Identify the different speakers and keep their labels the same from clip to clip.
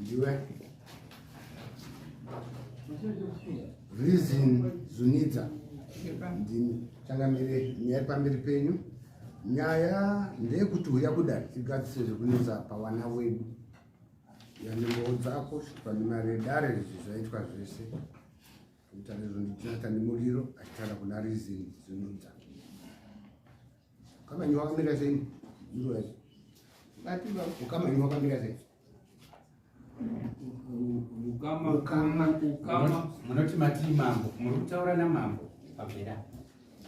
Speaker 1: ndiwe reason zunidza ndini changamire nyaya pamberi penyu. Nyaya ndeyekuti uya kudai tigadzise zvekunetsa pavana wedu yanimbowo dzako pane maredare izvi zvaitwa zvese kutariro nditinata nemuriro achitara kuna reason zvinodza ukamanyi wakamira sei ukamanyi wakamira sei
Speaker 2: ukama munoti mati mambo muri kutaura namambo pambera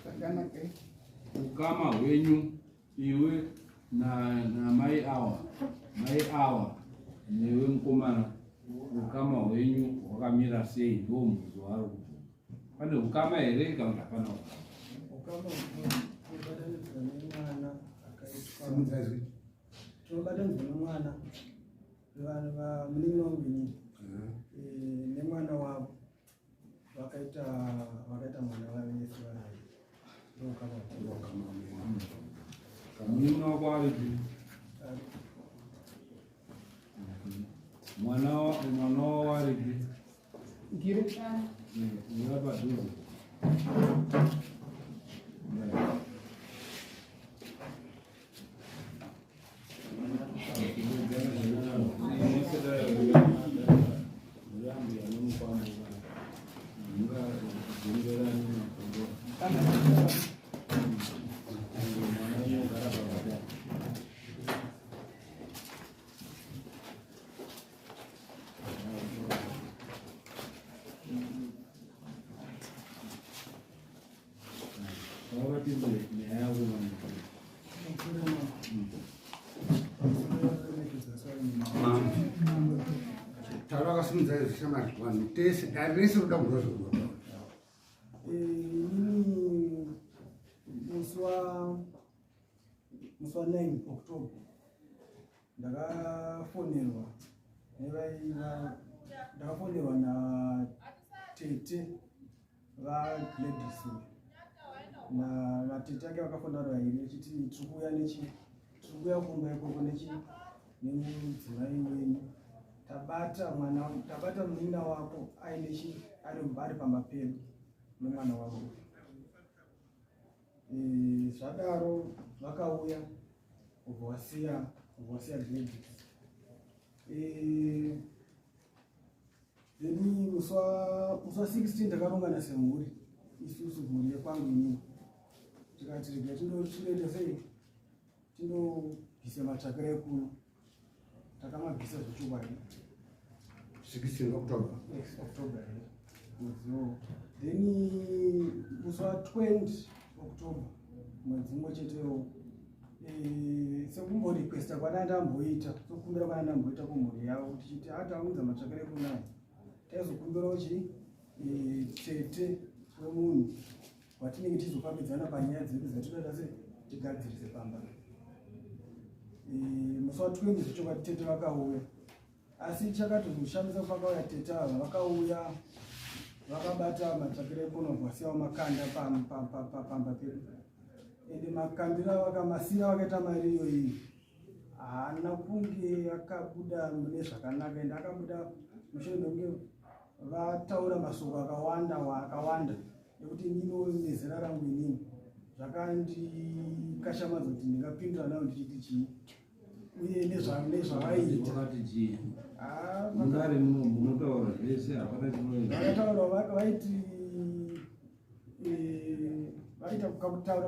Speaker 1: zvakanaka
Speaker 3: ukama hwenyu iwe na mai awa newe mukomana ukama hwenyu hwakamira sei ndo mubvunzo wari kuti pane ukama here kana kuti hapana
Speaker 4: ukama
Speaker 1: simudzazvi
Speaker 4: tinobatanidza nemwana munini wangu nemwana wavo vakaita mwana wavese
Speaker 3: munini wako aripi mwana wavo aripi ura padhuze
Speaker 1: taura akasimudza zvishamari vanhu tese darese ruda kuzozorwa
Speaker 4: inini musi wa 9 October ndakafonerwa na tete vaGladys na tete ake vakafonera vairi vachiti tirikuya kumba ikoko nemudzimai wenyu tabata munina wako ari pambapero nemwana wako. Zvadaro vakauya vasiya Gladys. Then muswa 16 ndakarongana semhuri isusu mhuri yekwangu inini tikati rega tinoenda sei tinobvisa matsvakira ekuno takamabvisa zvechokwadi
Speaker 1: 16 October.
Speaker 4: Then muswa 20 October mwedzi mumwe chetewo sekumborequesta kwanandamboita sokumbira kwanandamboita kumhuri yavo tichiti ataunza matsvakire kunaya taizokumbirawo tete wemunhu watinenge tizofambidzana panyaya dzedu dzatinoda se tigadzirise pamba. Musi wa20 zvechokwadi tete vakauya, asi chakatozoshamisa pakauya tete ava vakauya vakabata matsvakire ekuno vasiyawo makanda pamba pedu ende makambira vakamasira vakaita mari iyoyi haana kunge akabuda mune zvakanaka ende akabuda mushure mekunge vataura mashoko akawanda nekuti ndino nezera rangu inini zvakandikashamadza kuti ndingapindura nawo ndichiti chii uye nezvavaita
Speaker 3: mungari munotaura zvese
Speaker 4: vakataura vaiti kutaura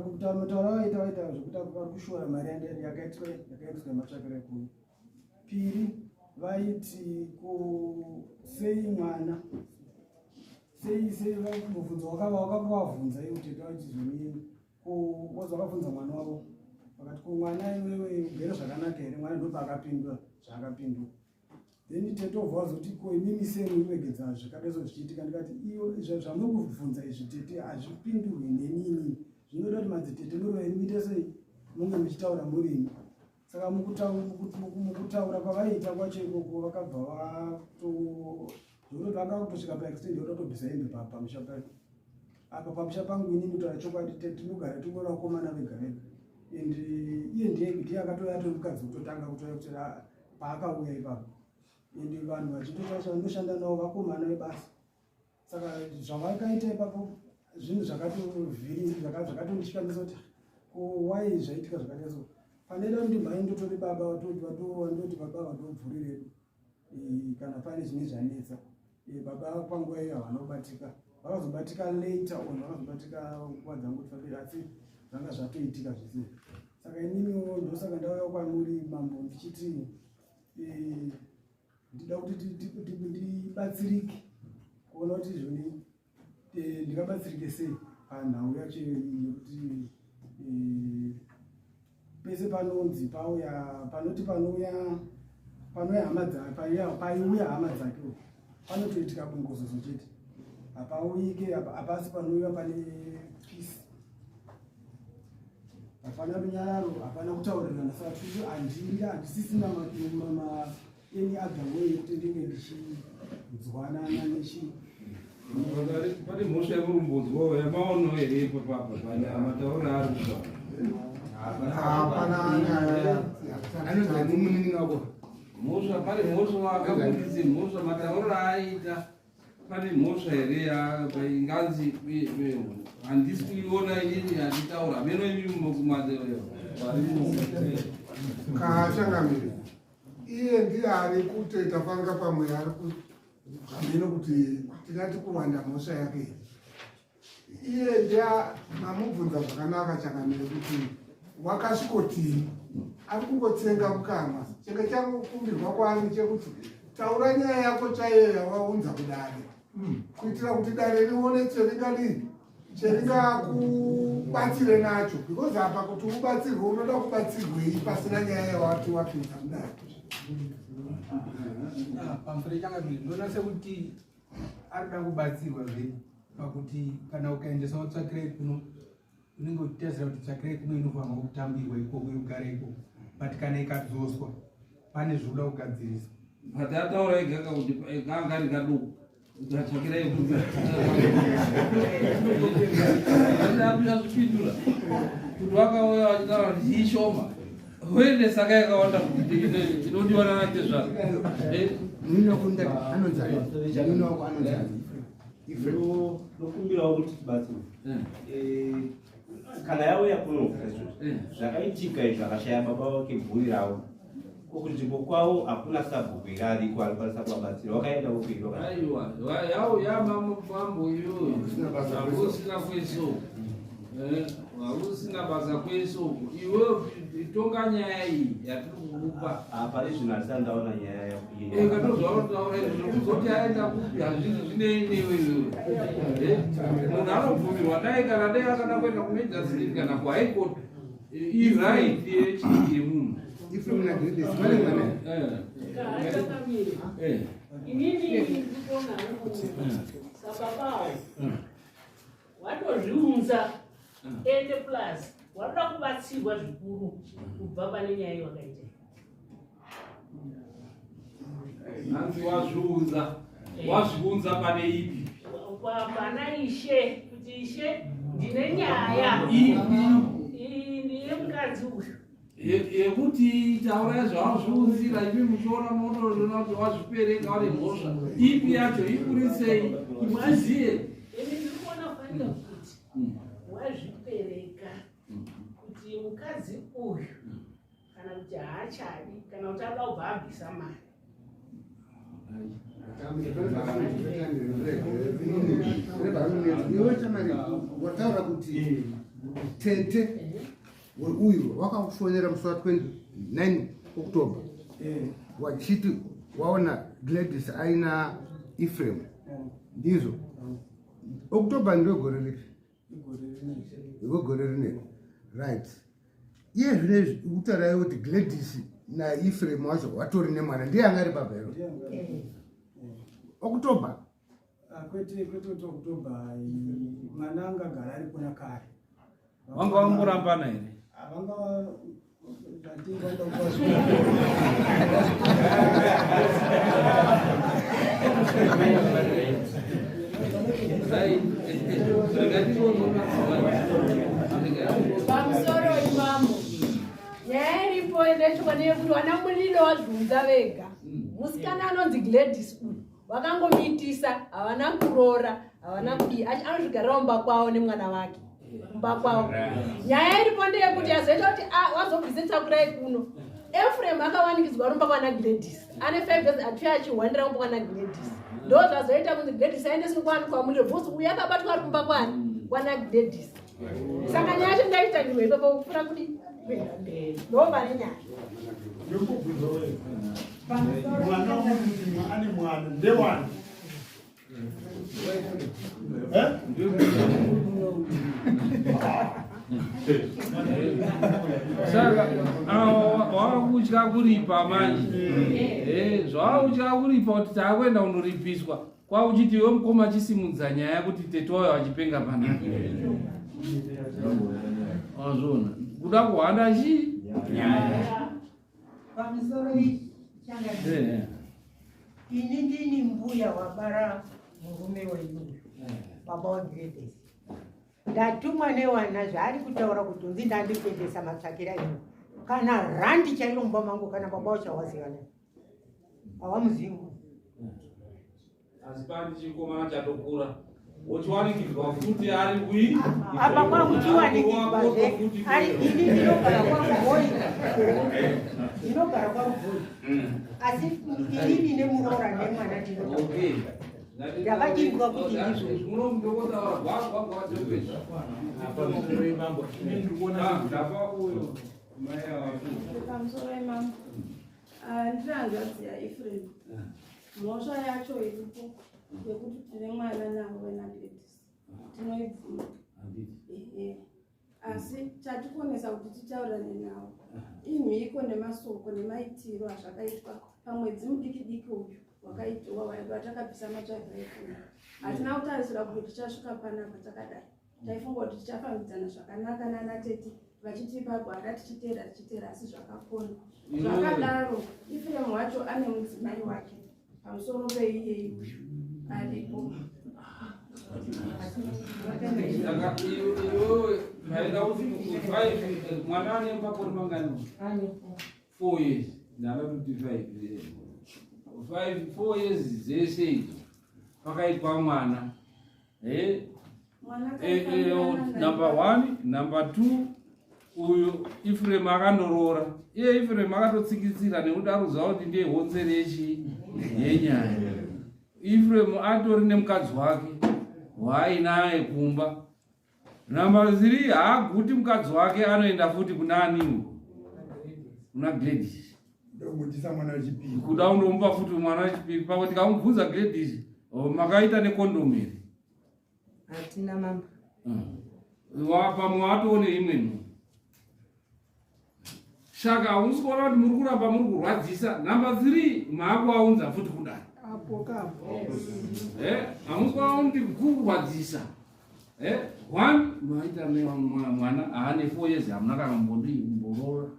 Speaker 4: vaita zvekuti vari kushora mari yakaitwa matsvakire ekuru. Piri vaiti sei mwana sei vakubvunza wakavabvunza iwo tete vachizonini woza vakabvunza mwana wavo vakati ko mwana iwewe ugere zvakanaka here mwana ndo paakapindura zvaakapindura. Then tete obva vazoti ko imimi semu iwegedza zvikadaiso zvichiitika ndikati iyo zvamukubvunza izvi tete hazvipindurwi nenini zvinoda kuti madzitete norwai muite sei munge muchitaura murini. Saka mukutaura kwavaita kwacho ikoko vakabva zvekuti vakatosvika paextend yototobvisa hembe pamusha pacho apa pamusha pangu inini kutaura chokwadi tinogara tingona kukomana vega vega ende iye ndiye akatouya atori mukadzi kutotanga kutouya kuti paakauya ipapo ende vanhu vachitotaura vandoshanda navo vakomana vebasa. Saka zvavakaita ipapo zvinhu zvakatondichikamisa kuti wai zvaitika zvakaita so. Paneda kuti mhai ndotori baba ndoti baba vandobvuriredu kana pane zvine zvanetsa. Baba panguva iyo havana kubatika, vakazobatika later on, vakazobatika nguva dzangu dzapera, asi zvanga zvatoitika zvese. Saka ininiwo ndosaka ndauya kwamuri mambo ndichiti ndida kuti ndibatsirike kuona kuti zvoni ndingabatsirike sei panhau yacho yekuti pese panonzi panoti panouya hama paiuya hama dzake panotoitika bungozozo chete, hapauyike hapasi panouya pane peace, hapana runyararo, hapana kutaurirana. Saka tuti handisisina any other way yekuti ndinge ndichidzwanana nechi
Speaker 3: pane mhosva yemurumbodzwa yamaono here ipapapa panyamataura ari mhosva pane mhosva wakabuditse mhosva mataura aita pane mhosva here inganzi handisi kuiona inini handitaura meno
Speaker 1: kaachangamiri iye ndiye ari kutoita panga pamwe ari kuhameno kuti tingati kuwanda mhosva yake. Iye ndiye mamubvunza zvakanaka changamire kuti wakasvikotini, ari kungotsenga mukanwa. Chenge changokumbirwa kwani chekuti taura nyaya yako chaiyo yawaunza kudare kuitira kuti dare rione cheringakubatsire nacho, because apa kuti ubatsirwe unoda kubatsirwei pasina nyaya yawati wapinza mudare.
Speaker 2: Pamfure changamire ndinoona sekuti arikuda kubatsirwa zvei pakuti kana ukaendesa utsvakirei kuno unenge uchitedzera kuti tsvakirei kuno inofanirwa kutambirwa ikoko ugare ikoko, but kana ikadzoswa pane zvoda kugadzirisa.
Speaker 3: But ataura ega kuti ganga rikaduku ukatsvakirei azvipindura kuti vakauya vachitaura kuti ishoma uende saka yakawanda kuti inodiwana nake zvako
Speaker 5: nokumbirawo kuti tibatsirwe kana yauya kuno zvakaitika izvo akashaya baba vake bhuri ravo kunzvimbo kwavo hakuna sabhuku irariko alikwanisa kuvabatsira wakaenda ukwiro
Speaker 3: yamamambo iyoyo hausina kwesoko hausina basa kwesoko iwe itonga nyaya iyi yatiri kukupa
Speaker 5: pane zvinhu hatisandaona nyaya
Speaker 3: katozvautaura izvokuzoti aenda kupi hazvini zvineinewe munhu anobvumirwa dai kana dai akada kuenda kumedzasiriri kana kuhaikoti iright yemunhu
Speaker 6: inini ndikona sababawo watozviunza ende plus watoda kubatsirwa zvikuru kubva pane nyaya iwakaita
Speaker 3: hanzi wazviunza pane ipi
Speaker 6: pana ishe kuti ishe ndine nyaya yemukadzi uyu
Speaker 3: yekuti taura zvawazviunzira ipi muchiona motoona kuti wazvipereka wane mhosva ipi yacho ikurisei iziye
Speaker 6: ini ndiri kuona kufanira kuti wazvipereka kuti mukadzi uyu kana kuti haachadi kana kuti ada kubva abvisa mari
Speaker 1: wataura kuti tete uyu wakakufonera musi wa29 October wachiti waona Gladys aina Ephraim ndizvo. October ndio gore ripi? Gore rineri, right. Iye zvine utarai kuti Gladys na Ephraim wacho watori nemwana ndiye angari baba ero. October
Speaker 4: kwete October mwana angagara ari kuna kare.
Speaker 3: Wanga wangorambana here?
Speaker 4: Vanga
Speaker 7: pamusoro imamo nyaya iripo ineshwa nekuti vana mulilo wazvunza vega musikana anonzi Gladys uyu wakangomitisa, havana kurora, havana kudii, anozvigarira mumba kwavo nemwana wake mumba kwavo. Nyaya iripo ndeyekuti azoita kuti wazobvise takurai kuno, Ephraim akawanikidzwa rumba kwana Gladys, ane 5 years atuya achihwandira rumba kwana Gladys. Ndo zvazoita kunzi Gladys aendeswe kwamuri bvunzi uyu akabatwa rumba kwana Gladys. Saka nyaya yacho ndaita ndimwe ipapo kufura kuti kuenda mberi ndova nenyaya.
Speaker 8: Mwana w'umutima ane mwana ndewani.
Speaker 3: Saka wakudya kuripa manje. Zvawakudya kuripa kuti takwenda kundoripiswa. Kwauchiti iwe mukoma chisimudza nyaya kuti tete wayo achipenga panapa. Wazvona. Kuda kuhanda chii? Nyaya.
Speaker 9: Pamusoro changa. Ini ndini mbuya wabara murume wedu. Baba waGladys. Ndatumwa newana zvaari kutaura kuti ndandipendesa matsvakira ino. Kana randi chairo mumba mangu kana baba uchawazivana. Hawamuzimu.
Speaker 3: Asi pandi chikomana chatokura. Wochiwanikidzwa futi ari kui?
Speaker 9: Apa kwamuchiwanikidzwa zve. Ari ini ndinogara kwaRugoi. Ndinogara kwaRugoi. Asi ini ndine muroora nemwana ndinogara.
Speaker 3: Okay.
Speaker 9: Ndakachingwa kuti ndizvo.
Speaker 3: Unomudokota wagwadzopesa. Apa mukuru mambo. Ndikuona ndapa uyo. Maya wapo.
Speaker 10: Pamusoro emambo. Ndiranzvadzi yaEphraim. Mhosva yacho iripo yekuti tine mwana nawo weNaGladys. Tinoibvuma. Asi chatikonesa kuti titaurane nawo imhiko nemasoko nemaitiro azvakaitwa pamwedzi mudiki uyu watakabvisa matsvagira ekuna. Hatina kutarisira kuti tichasvika panapa takadai. Taifunga kuti tichafambidzana zvakanaka nanatete vachitipa gwara tichiteera asi zvakakona. Zvakadaro Ephraim wacho ane mudzimai wake pamusoro peiye uyu aripo.
Speaker 3: Mwana ane makore mangani? 4 years. Ndava kuti 4 years dzese idzo pakaitwa mwana. Number 1, number 2 uyu Ephraim akandoroora. Iye Ephraim akatotsikitsira nekuti akuziva kuti ndiye honzerechi yenyaya. Ephraim atori nemukadzi wake waainaye kumba. Number 3 haaguti mukadzi wake anoenda futi kunani? Kuna Gladys.
Speaker 8: Ndomutisa mwana wechipiri.
Speaker 3: Kuda undomupa futi mwana wechipiri. Pakuti kamubvunza Gladys, makaita nekondomu here?
Speaker 7: Hatina mamba.
Speaker 3: Pamwe watone imwe. Shaka hamusi kuona kuti muri kuramba muri kurwadzisa. Number 3 maakuaunza futi kudai.
Speaker 4: Apo kapo.
Speaker 3: Hamusi kuona kuti kurwadzisa. 1 maita mwana ane 4 years hamuna kana mbondoroora.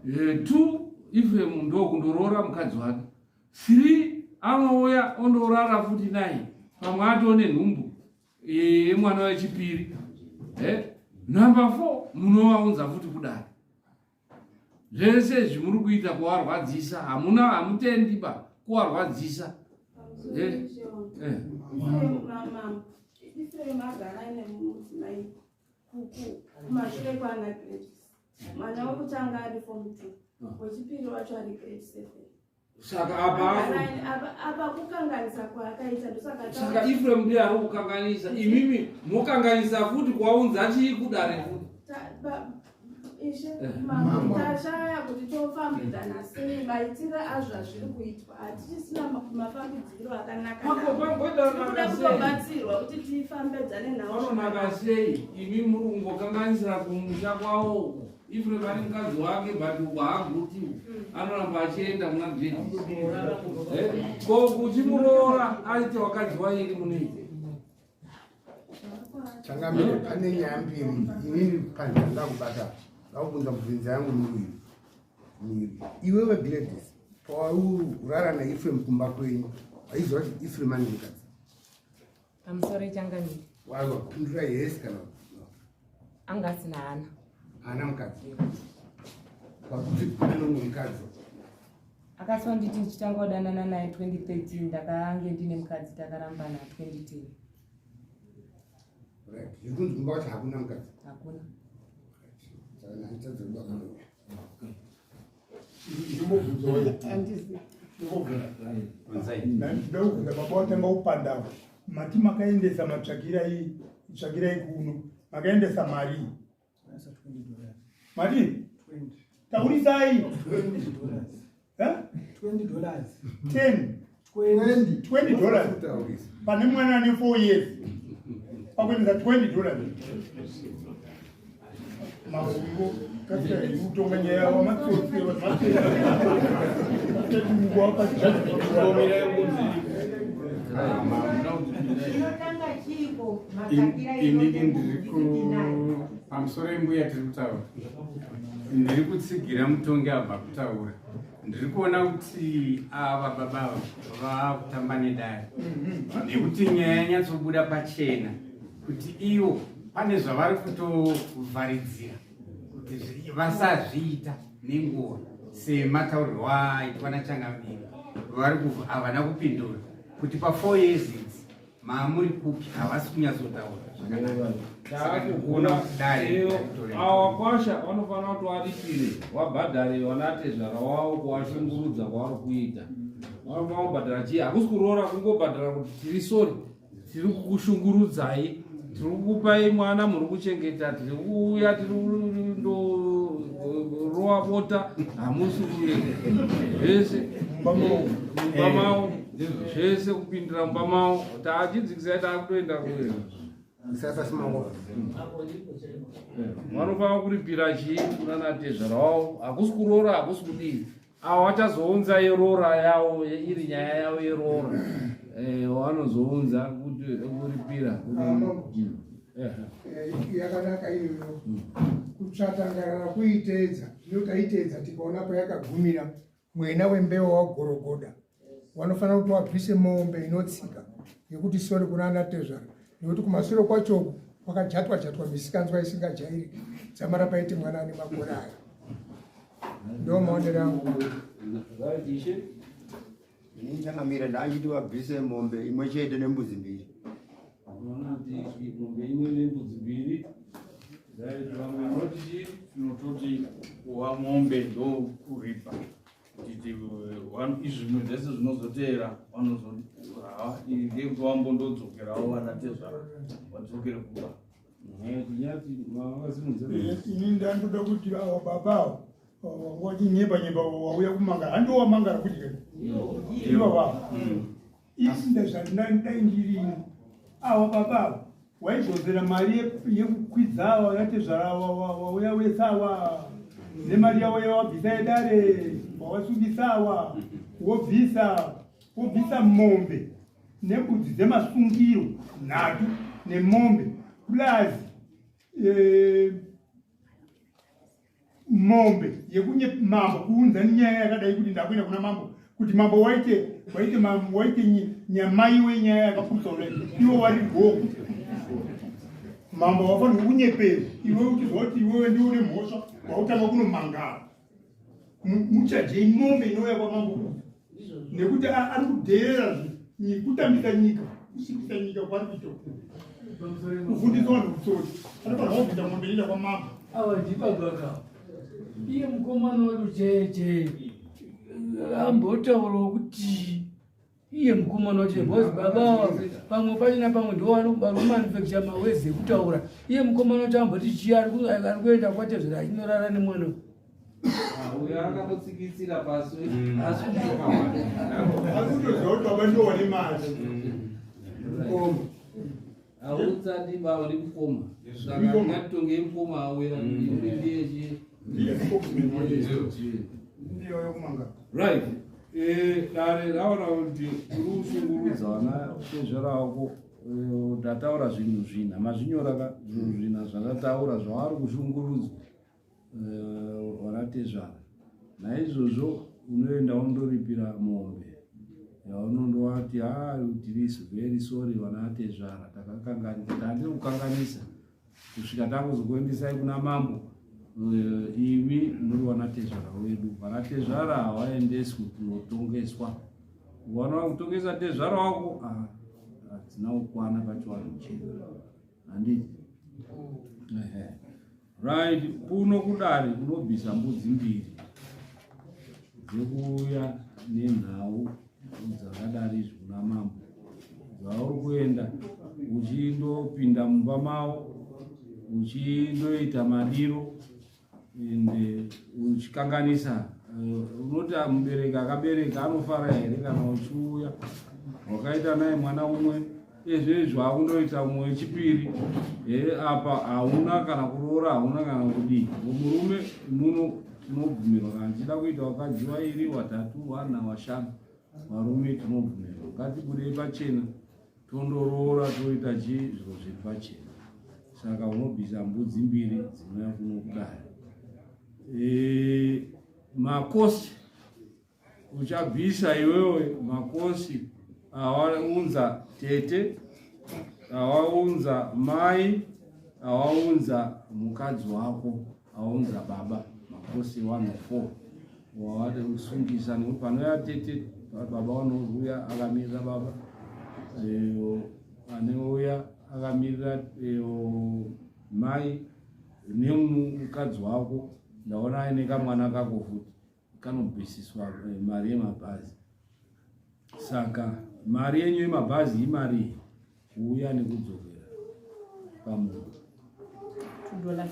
Speaker 3: 2 Ephraim ndo kundoroora mukadzi wake. 3 anouya ondorara futi naye. Pamwe atone nhumbu yemwana wechipiri. Number 4 munovaunza futi kudai. Zvese zvimuri kuita kuvarwadzisa, hamutendiba kuvarwadzisa.
Speaker 10: Ephraim agara ane mudzimai kumashure kwaNaGladys. Mwana wekutanga ari form 2, wechipiri wacho ari grade 7.
Speaker 3: Saka
Speaker 10: apa kukanganisa kwaakaita ndosaka.
Speaker 3: Saka Ephraim ndiye ari kukanganisa. Imimi mokanganisa futi kwaunza chii kudare futi.
Speaker 10: Ishe mambo tashaya kuti tofambidzana sei maitira azvazviri kuitwa hatichisina mafambidziro akanaka. Kuda kutobatsirwa kuti tifambedzane nawo.
Speaker 3: Vanonaka sei? Imi muri kungokanganisira kumusha kwawo. Ephraim ane mukadzi wake but haaguti anoramba achienda kuna Gladys. Ko kuti muroora aite wakadzi wairi munei?
Speaker 1: Changamire pane nyaya mbiri inini pandanda kubata. Akubunza mubvinza yangu miviri. Iwewe Gladys, paurara naEphraim kumba kwenyu, aiziva kuti Ephraim ane mukadzi?
Speaker 7: Pamusoro changamire.
Speaker 1: Wakapindura yes kana?
Speaker 7: Anga asina hana.
Speaker 1: Hana mukadzi. Pakuti pane mumwe mukadzi.
Speaker 11: akasiwa nditi ndichitanga kudanana naye 2013 ndakange ndine mukadzi takarambana 2010.
Speaker 1: Zvikunzi kumba kuti hakuna mukadzi?
Speaker 11: Hakuna.
Speaker 1: Saka nanditadzokuba kanoya.
Speaker 8: ndaukuza baba watanga kupandava mati makaendesa matsvagirai kuno makaendesa mari mati taurisai $20 pane mwana ane 4 years pakuendesa $20 maungo utonganyaya
Speaker 12: inini ndiri pamusoro embuya tiri kutaura ndiri kutsigira mutongi abva kutaura ndiri kuona kuti ava baba vakutamba nedare nekuti nyaya yanyatsobuda pachena kuti ivo pane zvavari kutovharidzira kuti vasazviita nenguva semataurirwo aitwa nachangamiri havana kupindura kuti pa4 years idzi maamuri kupi havasi kunyatsotaura
Speaker 3: taakugona awa kwasha vanofanira kuti varipire wabhadhare vanatezvara wavo kuwashungurudza kwavari kuita vanofanira kubhadhara chii hakusi kuroora kungobhadhara kuti tiri sori tiri kukushungurudzai tiri kukupai mwana muri kuchengeta tiri kuuya tiri kundorowa bota hamusi zvese mumba mavo zvese kupindira mumba mavo taachidzikisai taakutoenda kuenda vanofanira kuripira chii kunanatezvara wavo hakusi kuroora hakusi kudii avo vachazounza yerora yavo iri nyaya yavo yerora vanozounza kuripira
Speaker 13: yakanaka iyoyo kutsvatangarara kuiteedza zvinotaiteedza tikaona payakagumira mwena wembeu wagorogoda vanofanira kuti wabvise mombe inotsika yekuti sori kunana tezvara nekuti kumashure kwacho kwakajatwa misikanzwa isingajairiki dzamara paite mwana ane makore aya ndo maonero angu
Speaker 14: ini changamira ndachiti wabvise mombe imwe chete nembudzi mbiri
Speaker 3: mombe imwe nembudzi mbiri vamwe vanoti tinototi kuva mombe ndo kuripa kuti izvinhu zvese zvinozoteera vanozondekuti vambondodzokerawo vanatezvara vadzokere kuba
Speaker 8: ini ndandoda kuti avo babavo wachinyemba wauya kumangara handiwo wamangara kuti ivo vavo isinda zvandindaindirino avo babavo waizozera mari yekukwidza vanatezvara wauya wesawa nemari yavo yawabvisa yedare wawasukisawa wobvisa mombe nebudzi dzemasungiro 3 nemombe plus mombe yekunye mambo kuunza nyaya yakadai kuti ndakuenda kuna mambo kuti mambo waite nyamai wenyaya yakaputsaura iwo wari goku mambo wafanira kunyepera iwe uchizoti iwewe ndiwo nemhosva wautanga kunomangara muchajei mombe inouya kwamambo nekuti ari kudherera kutambisa nyika kusikisa nyika kwari kuita kufundisa vanhu kutsoti anofanira kubvisa mombe inoita kwamambo
Speaker 2: avadhibagaka iye mukomana wedu cheche ambotaurawo kuti iye mukomana wacho bcause baba pamwe pachina pamwe ndo vanomanufacture mawezi ekutaura iye mukomana wacho amboti chii ari kuenda kwatezvera inorara nemwana
Speaker 3: uyo akangotsikitsira pasi
Speaker 8: baba ndowane mari
Speaker 3: autsati baba ndikufoma saka ndingatongei mukoma awera ndiechi right dare raona kuti uri kushungurudza vana tezvera wako ndataura zvinhu zvina mazvinyora zvinhu zvina zvandataura zvavari kushungurudza vana tezvara naizvozvo unoenda undoripira mombe yaunondovati tiri very sorry vana tezvara takakanganisa handiri kukanganisa kusvika takuzokuendesai kuna mambo imi muri vanatezvara wedu. Vanatezvara havaendeswi kunotongeswa. Ukaona kutongesa tezvara wako hadzina kukwana pachivanhu chedu, handiti? Right, kuno kudare kunobvisa mbudzi mbiri dzekuuya nenhau dzakadari zvuna mambo. Zvauri kuenda uchindopinda mumba mavo, uchindoita madiro ende uchikanganisa. Unoti mubereki akabereka anofara here kana uchiuya wakaita naye mwana umwe ezvezvo akundoita mumwe wechipiri, apa hauna kana kuroora, hauna kana kudii. Murume muno tinobvumirwa kana tichida kuita wakadzi vairi, watatu, wana, washanu, varume tinobvumirwa. Ngatibudei pachena tondoroora toita zviro zviri pachena. Saka unobvisa mbudzi mbiri dzinouya kuno kudare. Makosi uchabvisa iwewe, makosi awaunza tete, awaunza mai, awaunza mukadzi wako, awaunza baba. Makosi 104 wawade usungisa nekuti panoya tete baba wanouya akamirira baba, aneuya akamirira mai nemukadzi wako. Ndaona aine kamwana kako futi kanobvisiswa mari yemabhazi. Saka mari yenyu yemabhazi imari kuuya nekudzokera pamunhu.
Speaker 11: $2.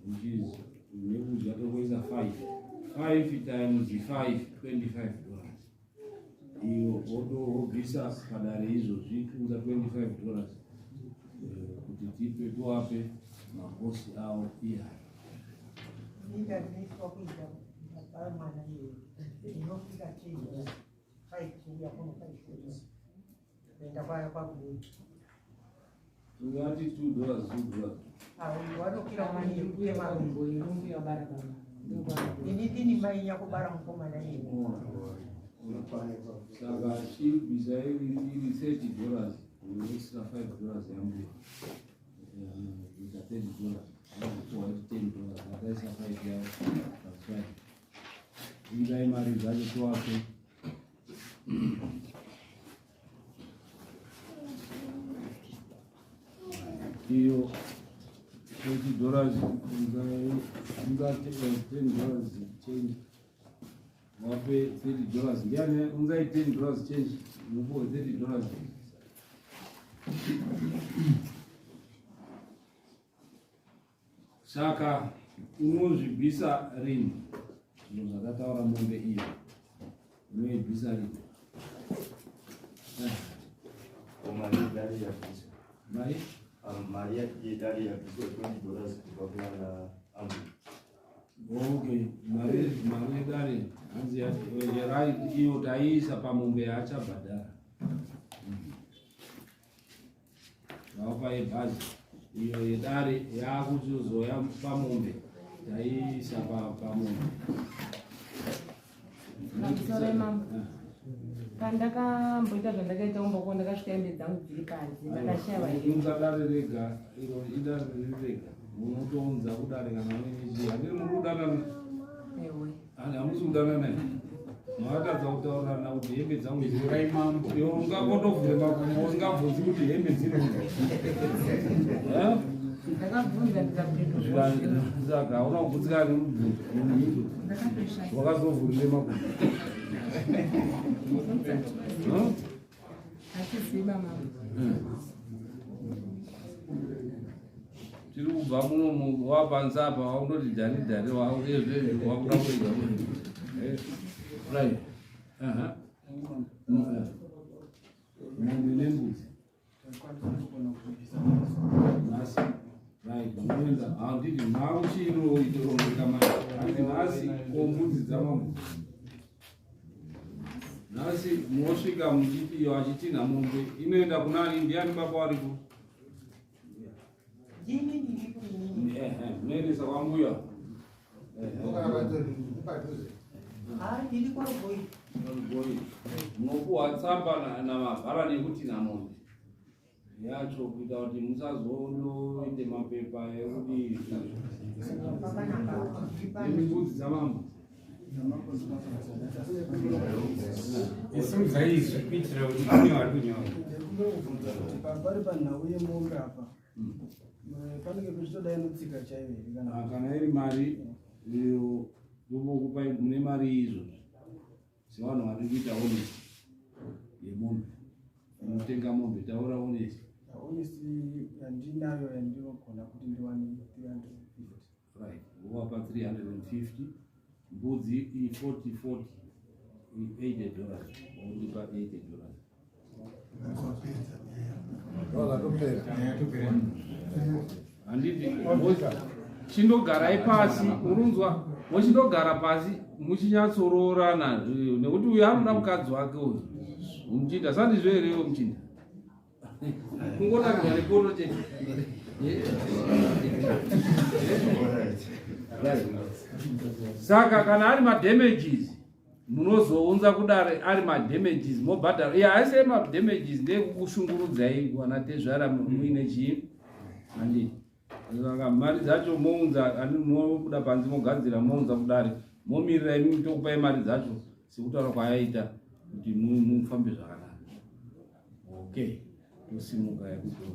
Speaker 3: Which is nekudya tokuisa 5 times 5, $25. Iyo wotobvisa padare izvozvi kuunza $25 kuti tipe towape makosi avo iya. Ungati $2. Saka chibvisa iri $30, unoisira $5 yambiri. Ita $10. $10. Akaisa 5 yao. That's right. Ingai mari zvacho towape. Iyo $20 ungati $10 change. Wape $30. Ndiani ungai $10 change. Mupo $30. Saka unozvibvisa rini zvinhu zvakataura mombe iyo, unoibvisa rini
Speaker 15: mari yedare yabviswa $20 kubva kuna
Speaker 3: okay. Mari yedare hanzi iyo taiisa pamombe yaachabhadhara vapa yebhazi. Iyo yedare yakuzoya pamombe taiisa pamombe.
Speaker 11: Pamusoro mambo pandakamboita zvandakaita umboko ndakasvika hembe dzangu dziri kadzi ndakashaya
Speaker 3: vaunza dare rega. Iro idare riri rega, unotounza kudare kana uine handiri muri kudanana. Hamusi kudanana makatadza kutaurana kuti hembe dzangu dzirai mambo. Iwo ungakotovhure makumbo usingabvunzi kuti hembe dziri
Speaker 11: ndakabvunza ndikapindura.
Speaker 3: Saka hauna kubvunzika nemubvunzo wakazovhurire makumbo.
Speaker 11: Hachiziva mambo.
Speaker 3: Tiri kubva muno wapanzapa waundoti dhari wakuda kuita right. Mombe nembudzi nhasi right. Unoenda handiti mauchiinoitorongeka mai ati nhasi kombudzi dzamambo. Nhasi mosvika muchiti iyo achitinha mombe inoenda kunani? Ndiani baba waripo? Munoendesa kwambuya. Munopuhwa tsamba namabhara nekuti namombe. yacho kuita kuti musazonoite mapepa ekuti mbudzi dzamambo
Speaker 12: isimuzaizvi kuitira kuti kunyora
Speaker 4: pari panhau yemombe apa panenge kuchitoda inotsika chaivo
Speaker 3: kana iri mari yokupa mune mari izvozvo sevanhu vari kuita honest yemombe inotenga mombe taura honest
Speaker 4: honestly handinayo yandinogona kuti ndiwane 350
Speaker 3: right wowapa 350 mbudzi i40 $80 waulipa $80 handiti chindogarai pasi urunzwa muchindogara pasi muchinyatsororana nekuti uyu anoda mukadzi wake uyu muchinda sandizvo herewo muchinda kungodaridza rekoto chete saka kana ari madamages munozounza kudare ari madamages mobhadhara iye aise madamages ndekukushungurudzai wana tezvara muine chii handiti saka mari dzacho mounza mobuda panze mogadzira mounza kudare momirira imi tokupai mari dzacho sekutaura kwayaita kuti mufambe zvakanaka okay tosimuka yakuto